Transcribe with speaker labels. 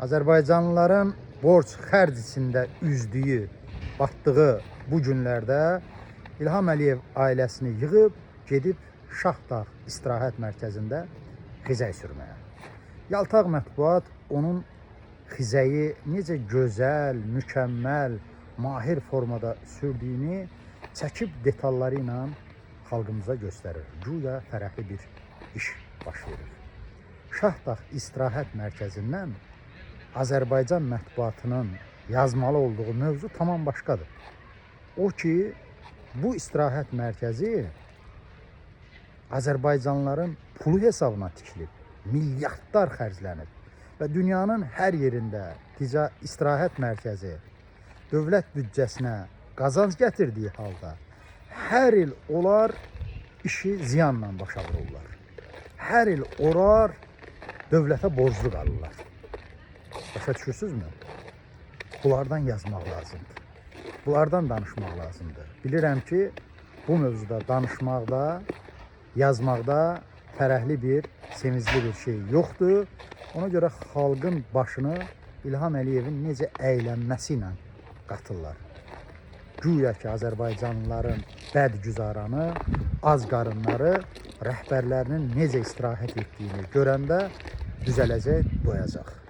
Speaker 1: Azərbaycanlıların borc xərc içində üzdüyü, batdığı bu günlərdə İlham Əliyev ailəsini yığıb gedib Şahdağ istirahət mərkəzində xizək sürməyə. Yaltaq mətbuat onun xizəyi necə gözəl, mükəmməl, mahir formada sürdüyünü çəkib detalları ilə xalqımıza göstərir. Güya fərəhli bir iş baş verir. Şahdağ istirahət mərkəzindən Azərbaycan mətbuatının yazmalı olduğu mövzu tamam başqadır. O ki, bu istirahət mərkəzi Azərbaycanlıların pulu hesabına tikilib, milyardlar xərclənib və dünyanın hər yerində istirahət mərkəzi dövlət büdcəsinə qazanc gətirdiyi halda hər il onlar işi ziyanla başa vururlar. Hər il onlar dövlətə borclu qalırlar. Başa düşürsünüzmü? Bunlardan yazmaq lazımdır. Bunlardan danışmaq lazımdır. Bilirəm ki, bu mövzuda danışmaqda, yazmaqda fərəhli bir, sevincli bir şey yoxdur. Ona görə xalqın başını İlham Əliyevin necə əylənməsi ilə qatırlar. Güya ki, Azərbaycanlıların bədgüzaranı, az qarınları, rəhbərlərinin necə istirahət etdiyini görəndə düzələcək, doyacaq.